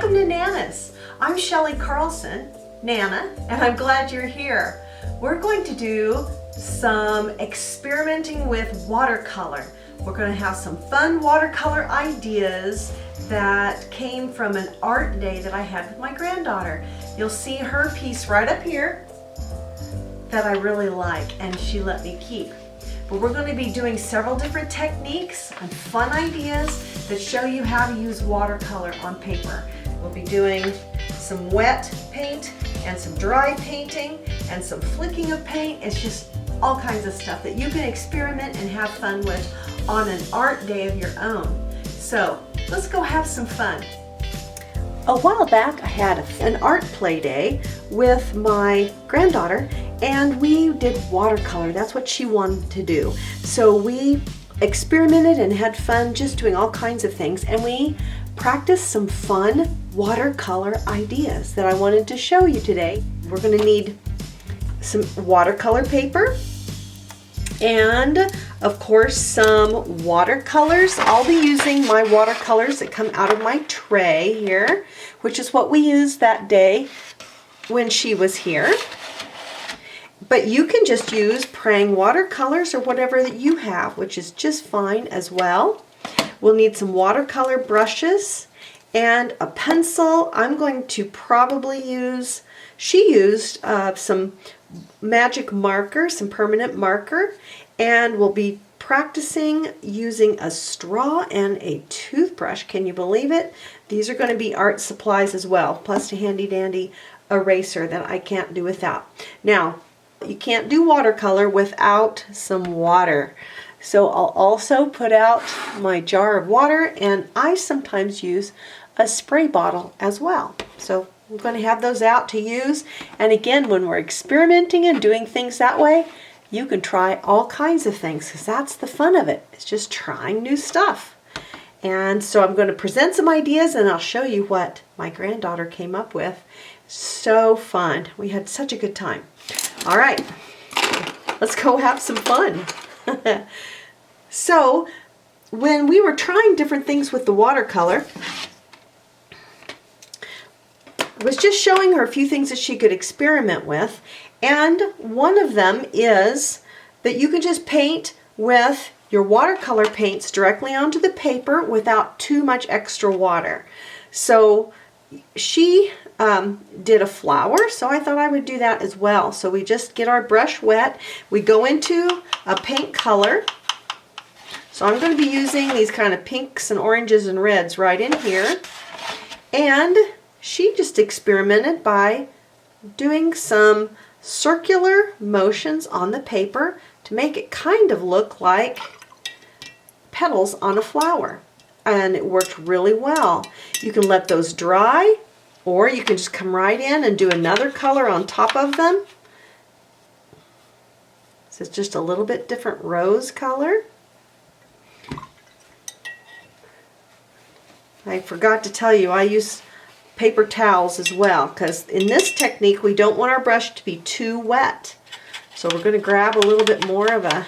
Welcome to Nana's. I'm Shelly Carlson, Nana, and I'm glad you're here. We're going to do some experimenting with watercolor. We're going to have some fun watercolor ideas that came from an art day that I had with my granddaughter. You'll see her piece right up here that I really like, and she let me keep. But we're going to be doing several different techniques and fun ideas that show you how to use watercolor on paper. We'll be doing some wet paint and some dry painting and some flicking of paint. It's just all kinds of stuff that you can experiment and have fun with on an art day of your own. So let's go have some fun. A while back I had an art play day with my granddaughter, and we did watercolor. That's what she wanted to do. So we experimented and had fun just doing all kinds of things, and we practiced some fun watercolor ideas that I wanted to show you today. We're going to need some watercolor paper and of course some watercolors. I'll be using my watercolors that come out of my tray here, which is what we used that day when she was here. But you can just use praying watercolors or whatever that you have, which is just fine as well. We'll need some watercolor brushes and a pencil. I'm going to probably use, she used some magic marker, some permanent marker, and we'll be practicing using a straw and a toothbrush. Can you believe it? These are going to be art supplies as well, plus a handy dandy eraser that I can't do without. Now, you can't do watercolor without some water. So I'll also put out my jar of water, and I sometimes use a spray bottle as well. So I'm going to have those out to use. And again, when we're experimenting and doing things that way, you can try all kinds of things, because that's the fun of it. It's just trying new stuff. And so I'm going to present some ideas, and I'll show you what my granddaughter came up with. So fun. We had such a good time. All right, let's go have some fun. So when we were trying different things with the watercolor, I was just showing her a few things that she could experiment with, and one of them is that you can just paint with your watercolor paints directly onto the paper without too much extra water. So she did a flower, so I thought I would do that as well. So we just get our brush wet, we go into a paint color. So I'm going to be using these kind of pinks and oranges and reds right in here. And she just experimented by doing some circular motions on the paper to make it kind of look like petals on a flower. And it worked really well. You can let those dry, or you can just come right in and do another color on top of them. This is just a little bit different rose color. I forgot to tell you, I use paper towels as well, because in this technique we don't want our brush to be too wet. So we're going to grab a little bit more of a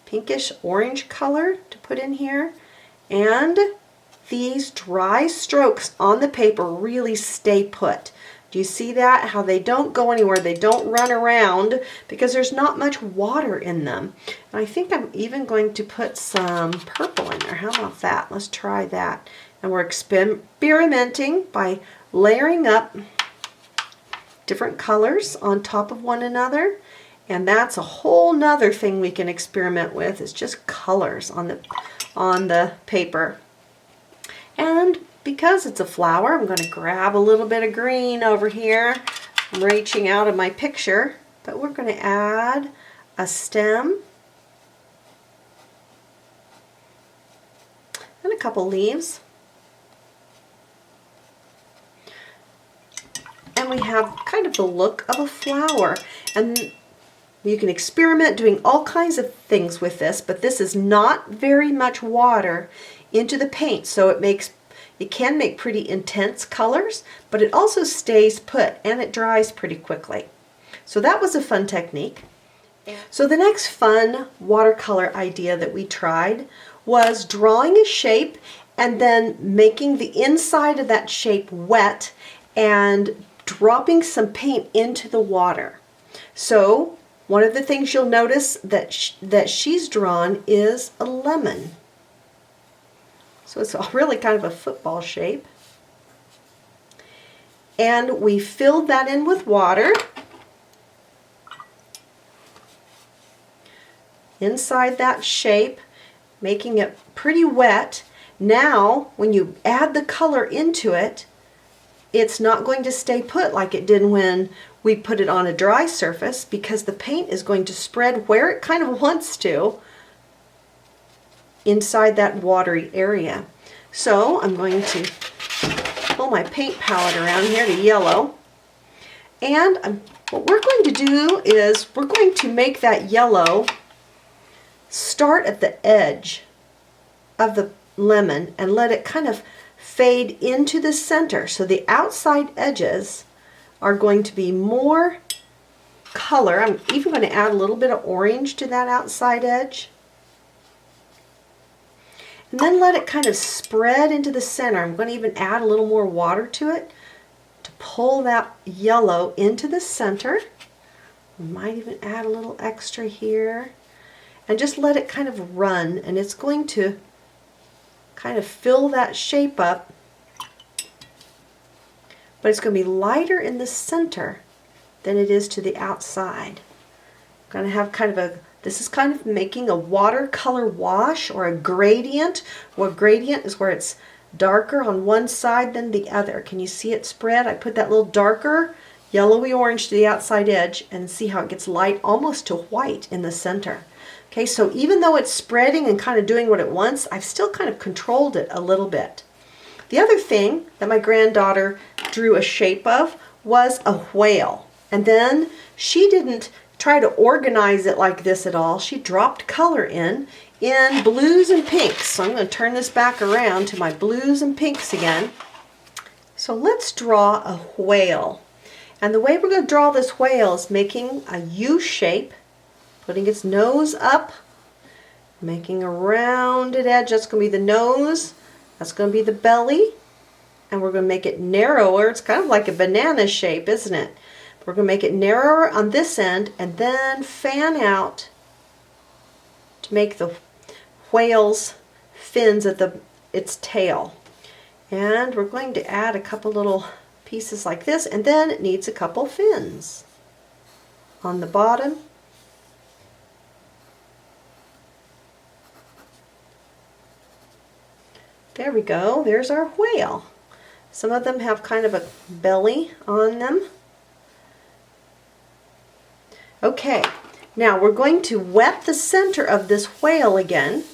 pinkish orange color to put in here. And these dry strokes on the paper really stay put. Do you see that? How they don't go anywhere, they don't run around, because there's not much water in them. And I think I'm even going to put some purple in there. How about that? Let's try that. And we're experimenting by layering up different colors on top of one another. And that's a whole nother thing we can experiment with, is just colors on the paper. And because it's a flower, I'm going to grab a little bit of green over here. I'm reaching out of my picture, but we're going to add a stem and a couple leaves. And we have kind of the look of a flower. And you can experiment doing all kinds of things with this, but this is not very much water into the paint, so it can make pretty intense colors, but it also stays put and it dries pretty quickly. So that was a fun technique. So the next fun watercolor idea that we tried was drawing a shape and then making the inside of that shape wet and dropping some paint into the water. So one of the things you'll notice that she's drawn is a lemon. So it's really kind of a football shape. And we filled that in with water inside that shape, making it pretty wet. Now, when you add the color into it, it's not going to stay put like it did when we put it on a dry surface, because the paint is going to spread where it kind of wants to inside that watery area. So I'm going to pull my paint palette around here to yellow, and what we're going to do is we're going to make that yellow start at the edge of the lemon and let it kind of fade into the center. So the outside edges are going to be more color. I'm even going to add a little bit of orange to that outside edge. And then let it kind of spread into the center. I'm going to even add a little more water to it to pull that yellow into the center. I might even add a little extra here. And just let it kind of run, and it's going to kind of fill that shape up, but it's going to be lighter in the center than it is to the outside. I'm going to have kind of this is kind of making a watercolor wash or a gradient. Well, gradient is where it's darker on one side than the other. Can you see it spread? I put that little darker yellowy orange to the outside edge, and see how it gets light almost to white in the center. Okay, so even though it's spreading and kind of doing what it wants, I've still kind of controlled it a little bit. The other thing that my granddaughter drew a shape of was a whale. And then she didn't try to organize it like this at all. She dropped color in blues and pinks. So I'm going to turn this back around to my blues and pinks again. So let's draw a whale. And the way we're going to draw this whale is making a U shape, putting its nose up, making a rounded edge. That's going to be the nose. That's going to be the belly. And we're going to make it narrower. It's kind of like a banana shape, isn't it? We're going to make it narrower on this end and then fan out to make the whale's fins at its tail. And we're going to add a couple little pieces like this, and then it needs a couple fins on the bottom. There we go, there's our whale. Some of them have kind of a belly on them. Okay, now we're going to wet the center of this whale again,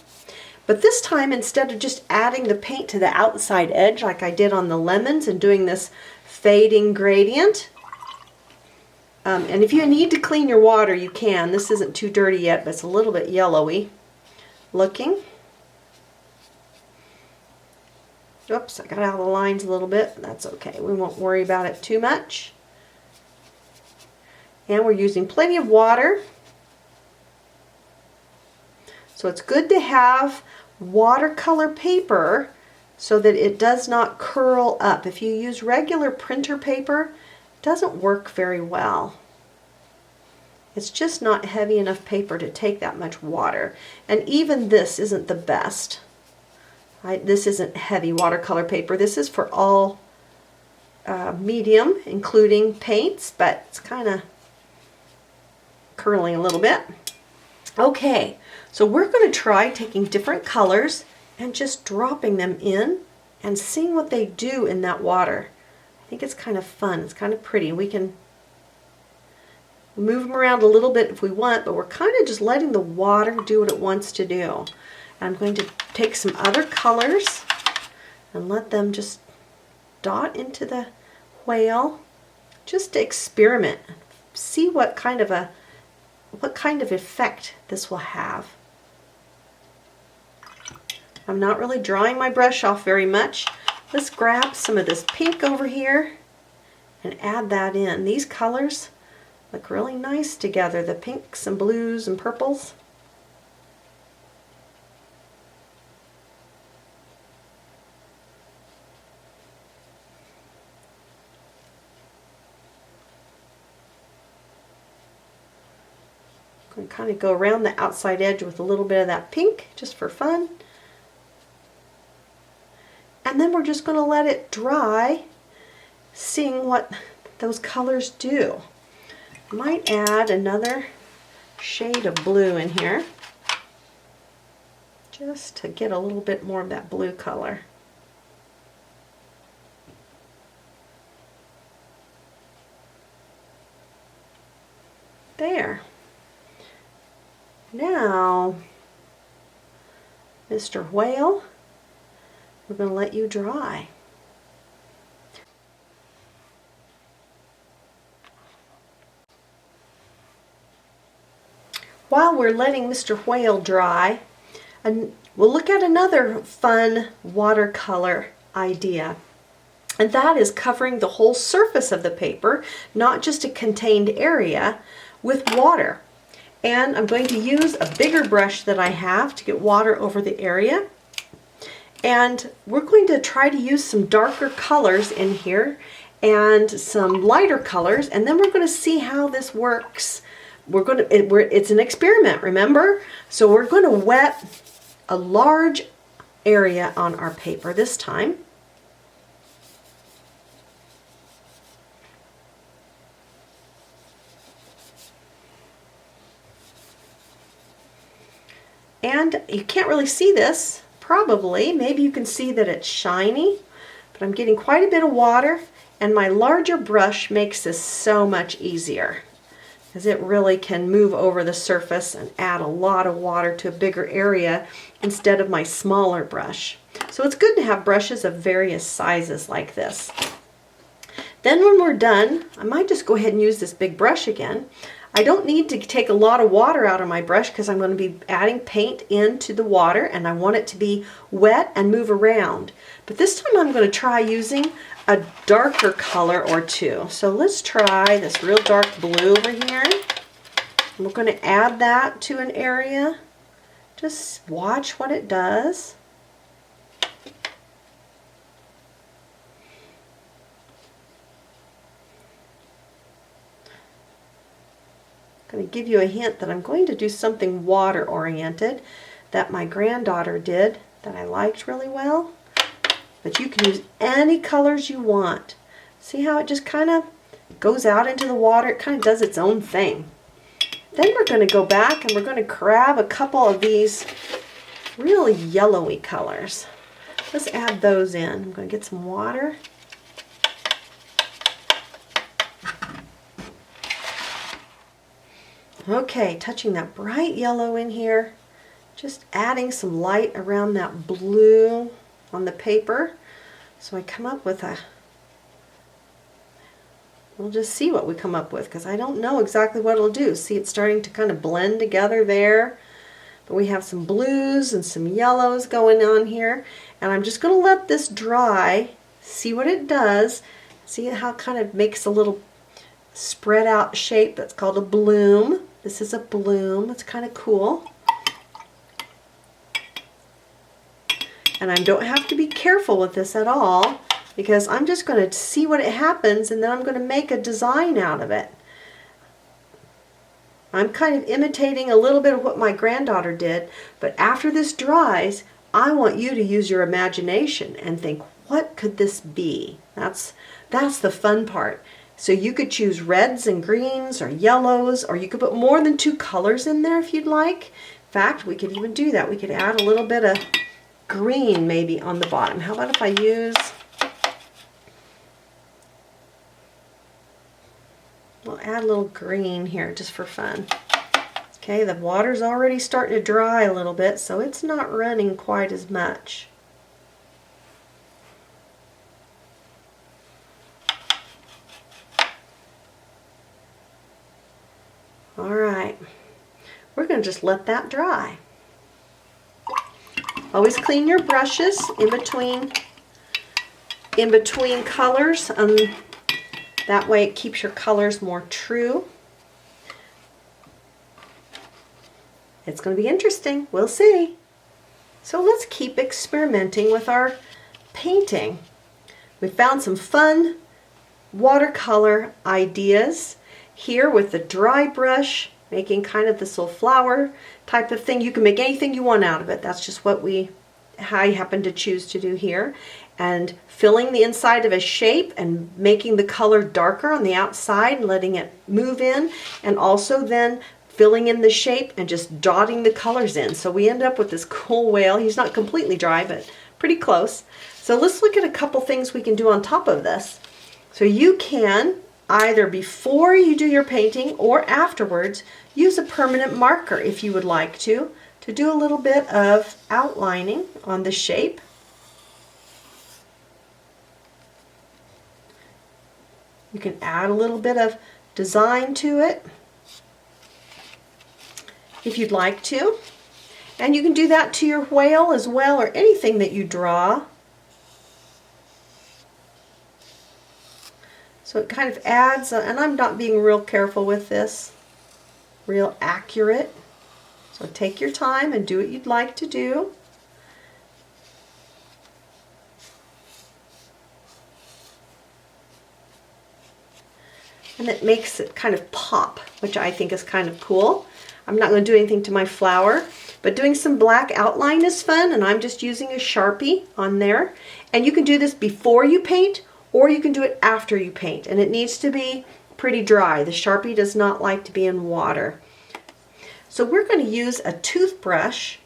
but this time instead of just adding the paint to the outside edge like I did on the lemons and doing this fading gradient, and if you need to clean your water, you can. This isn't too dirty yet, but it's a little bit yellowy looking. Oops, I got out of the lines a little bit. That's okay. We won't worry about it too much. And we're using plenty of water. So it's good to have watercolor paper so that it does not curl up. If you use regular printer paper, it doesn't work very well. It's just not heavy enough paper to take that much water. And even this isn't the best. This isn't heavy watercolor paper. This is for all medium, including paints, but it's kind of curling a little bit. Okay, so we're going to try taking different colors and just dropping them in and seeing what they do in that water. I think it's kind of fun. It's kind of pretty. We can move them around a little bit if we want, but we're kind of just letting the water do what it wants to do. I'm going to take some other colors and let them just dot into the whale. Just to experiment. See what kind of effect this will have. I'm not really drawing my brush off very much. Let's grab some of this pink over here and add that in. These colors look really nice together, the pinks and blues and purples. I'm going to kind of go around the outside edge with a little bit of that pink, just for fun. And then we're just going to let it dry, seeing what those colors do. I might add another shade of blue in here, just to get a little bit more of that blue color. There. Now, Mr. Whale, we're going to let you dry. While we're letting Mr. Whale dry, and we'll look at another fun watercolor idea. And that is covering the whole surface of the paper, not just a contained area, with water. And I'm going to use a bigger brush that I have to get water over the area. And we're going to try to use some darker colors in here and some lighter colors, and then we're going to see how this works. It's an experiment, remember? So we're going to wet a large area on our paper this time. And you can't really see this, probably. Maybe you can see that it's shiny, but I'm getting quite a bit of water, and my larger brush makes this so much easier, because it really can move over the surface and add a lot of water to a bigger area instead of my smaller brush. So it's good to have brushes of various sizes like this. Then when we're done, I might just go ahead and use this big brush again. I don't need to take a lot of water out of my brush because I'm going to be adding paint into the water, and I want it to be wet and move around. But this time I'm going to try using a darker color or two. So let's try this real dark blue over here. We're going to add that to an area. Just watch what it does. I'm going to give you a hint that I'm going to do something water oriented that my granddaughter did that I liked really well. But you can use any colors you want. See how it just kind of goes out into the water? It kind of does its own thing. Then we're going to go back and we're going to grab a couple of these really yellowy colors. Let's add those in. I'm going to get some water. Okay, touching that bright yellow in here, just adding some light around that blue on the paper. So I come up with we'll just see what we come up with, because I don't know exactly what it'll do. See, it's starting to kind of blend together there. But we have some blues and some yellows going on here. And I'm just going to let this dry, see what it does. See how it kind of makes a little spread out shape that's called a bloom. This is a bloom. It's kind of cool. And I don't have to be careful with this at all, because I'm just going to see what it happens, and then I'm going to make a design out of it. I'm kind of imitating a little bit of what my granddaughter did, but after this dries, I want you to use your imagination and think, what could this be? That's the fun part. So you could choose reds and greens or yellows, or you could put more than 2 colors in there if you'd like. In fact, we could even do that. We could add a little bit of green maybe on the bottom. How about if I use, we'll add a little green here just for fun. Okay, the water's already starting to dry a little bit, so it's not running quite as much. Alright, we're going to just let that dry. Always clean your brushes in between colors, that way it keeps your colors more true. It's going to be interesting. We'll see. So let's keep experimenting with our painting. We found some fun watercolor ideas here with the dry brush, making kind of this little flower type of thing. You can make anything you want out of it. That's just what I happen to choose to do here. And filling the inside of a shape and making the color darker on the outside and letting it move in, and also then filling in the shape and just dotting the colors in. So we end up with this cool whale. He's not completely dry, but pretty close. So let's look at a couple things we can do on top of this. So you can, either before you do your painting or afterwards, use a permanent marker if you would like to do a little bit of outlining on the shape. You can add a little bit of design to it if you'd like to. And you can do that to your whale as well, or anything that you draw. So it kind of adds, and I'm not being real careful with this, real accurate. So take your time and do what you'd like to do. And it makes it kind of pop, which I think is kind of cool. I'm not going to do anything to my flower, but doing some black outline is fun, and I'm just using a Sharpie on there. And you can do this before you paint, or you can do it after you paint, and it needs to be pretty dry. The Sharpie does not like to be in water. So we're going to use a toothbrush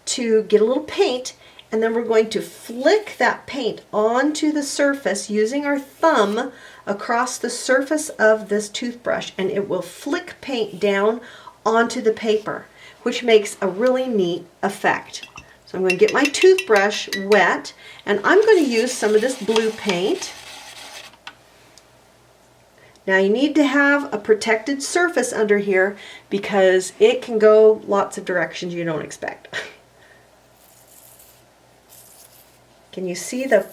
to get a little paint, and then we're going to flick that paint onto the surface using our thumb across the surface of this toothbrush, and it will flick paint down onto the paper, which makes a really neat effect. So I'm going to get my toothbrush wet, and I'm going to use some of this blue paint. Now you need to have a protected surface under here because it can go lots of directions you don't expect. Can you see the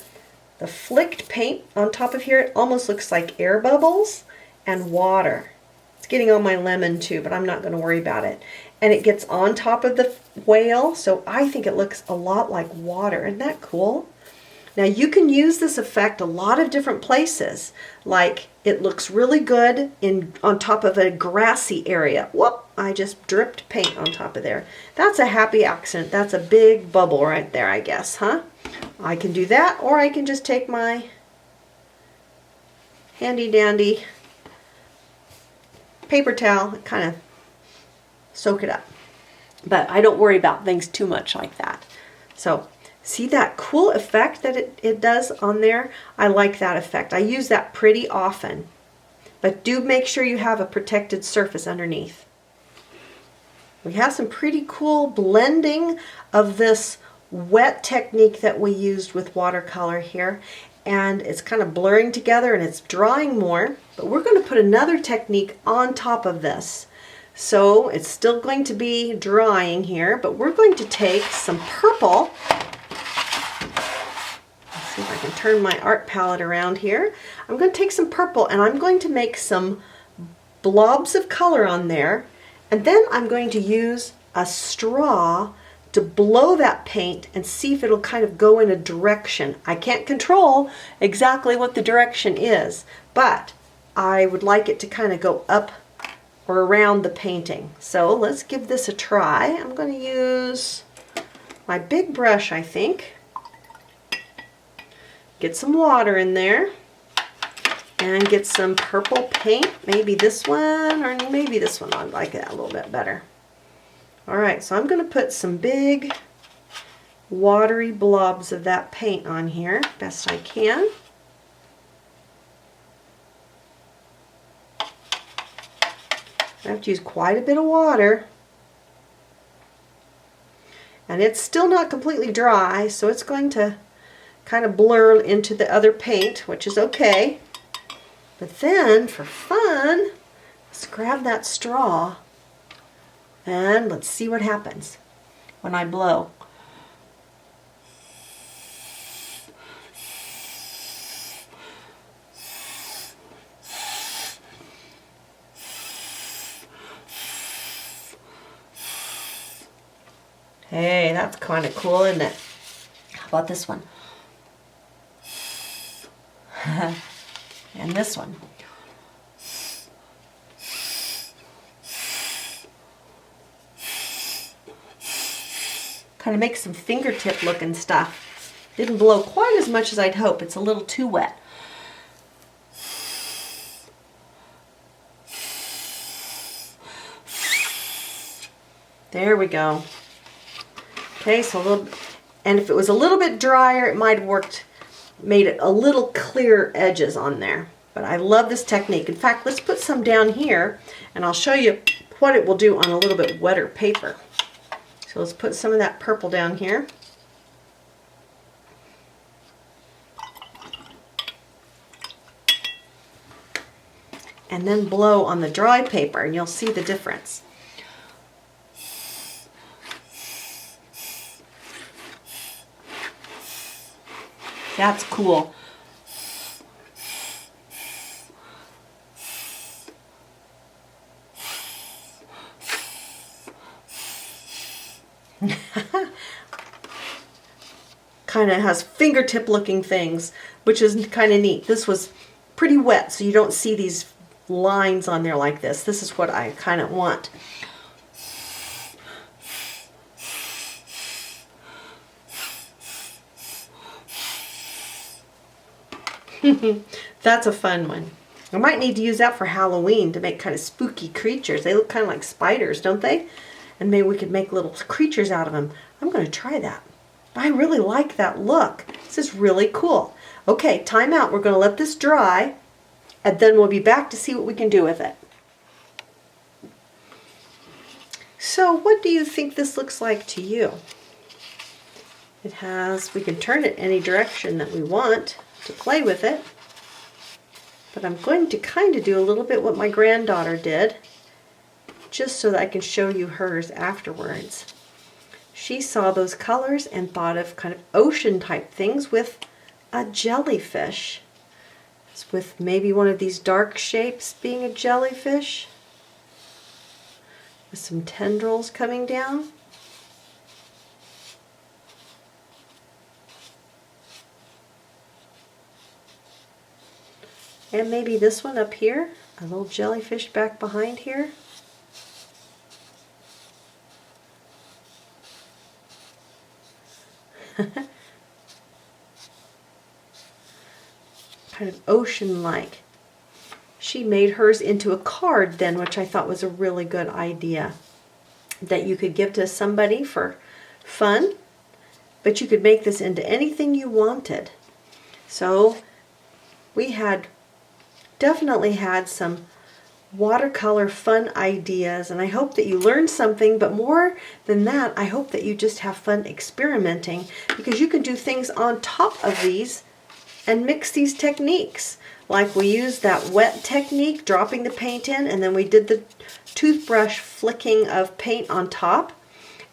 flicked paint on top of here? It almost looks like air bubbles and water. It's getting on my lemon too, but I'm not going to worry about it. And it gets on top of the whale, so I think it looks a lot like water. Isn't that cool? Now you can use this effect a lot of different places. Like it looks really good on top of a grassy area. Whoop, I just dripped paint on top of there. That's a happy accident. That's a big bubble right there, I guess, huh? I can do that, or I can just take my handy dandy paper towel and kind of soak it up. But I don't worry about things too much like that. So see that cool effect that it does on there? I like that effect. I use that pretty often. But do make sure you have a protected surface underneath. We have some pretty cool blending of this wet technique that we used with watercolor here. And it's kind of blurring together and it's drying more. But we're going to put another technique on top of this. So it's still going to be drying here, but we're going to take some purple. Let's see if I can turn my art palette around here. I'm going to take some purple and I'm going to make some blobs of color on there. And then I'm going to use a straw to blow that paint and see if it'll kind of go in a direction. I can't control exactly what the direction is, but I would like it to kind of go up or around the painting. So let's give this a try. I'm going to use my big brush, I think. Get some water in there and get some purple paint. Maybe this one or maybe this one. I like that a little bit better. Alright, so I'm going to put some big watery blobs of that paint on here, best I can. I have to use quite a bit of water. And it's still not completely dry, so it's going to kind of blur into the other paint, which is okay. But then, for fun, let's grab that straw and let's see what happens when I blow. Hey, that's kind of cool, isn't it? How about this one? And this one. kind of make some fingertip looking stuff. Didn't blow quite as much as I'd hope. It's a little too wet. There we go. Okay, so a little, and if it was a little bit drier, it might have worked, made it a little clearer edges on there. But I love this technique. In fact, let's put some down here, and I'll show you what it will do on a little bit wetter paper. So let's put some of that purple down here. And then blow on the dry paper, and you'll see the difference. That's cool. Kind of has fingertip looking things, which is kind of neat. This was pretty wet, so you don't see these lines on there like this. This is what I kind of want. That's a fun one. I might need to use that for Halloween to make kind of spooky creatures. They look kind of like spiders, don't they? And maybe we could make little creatures out of them. I'm going to try that. I really like that look. This is really cool. Okay, time out. We're going to let this dry, and then we'll be back to see what we can do with it. So what do you think this looks like to you? It has, we can turn it any direction that we want to play with it. But I'm going to kind of do a little bit what my granddaughter did, just so that I can show you hers afterwards. She saw those colors and thought of kind of ocean type things with a jellyfish. It's with maybe one of these dark shapes being a jellyfish, with some tendrils coming down. And maybe this one up here, a little jellyfish back behind here. Kind of ocean-like. She made hers into a card then, which I thought was a really good idea. That you could give to somebody for fun, but you could make this into anything you wanted. So we definitely had some watercolor fun ideas, and I hope that you learned something, but more than that, I hope that you just have fun experimenting, because you can do things on top of these and mix these techniques. Like we used that wet technique, dropping the paint in, and then we did the toothbrush flicking of paint on top.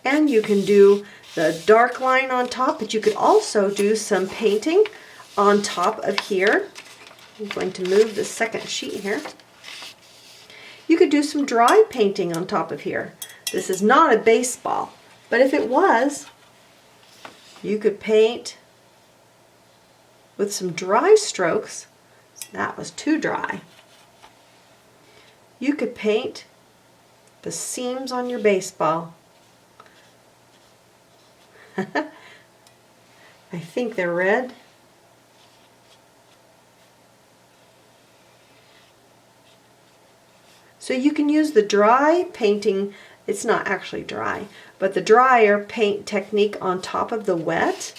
And you can do the dark line on top, but you could also do some painting on top of here. I'm going to move the second sheet here. You could do some dry painting on top of here. This is not a baseball, but if it was, you could paint with some dry strokes. That was too dry. You could paint the seams on your baseball. I think they're red. So you can use the dry painting, it's not actually dry, but the drier paint technique on top of the wet.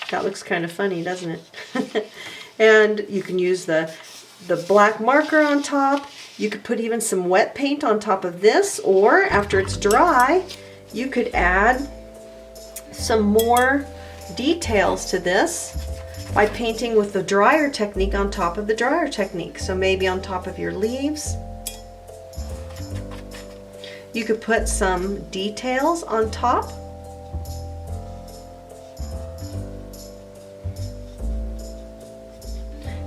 That looks kind of funny, doesn't it? And you can use the black marker on top. You could put even some wet paint on top of this, or after it's dry, you could add some more details to this by painting with the drier technique on top of the drier technique. So maybe on top of your leaves, you could put some details on top.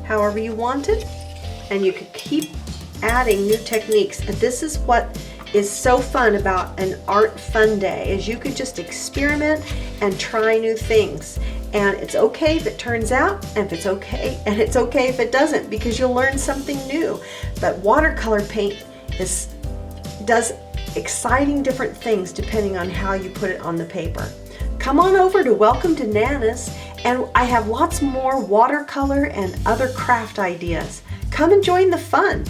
However you want it, and you could keep adding new techniques. And this is what is so fun about an art fun day, is you could just experiment and try new things. And it's okay if it turns out, and it's okay if it doesn't, because you'll learn something new. But watercolor paint does exciting different things depending on how you put it on the paper. Come on over to Welcome to Nana's, and I have lots more watercolor and other craft ideas. Come and join the fun.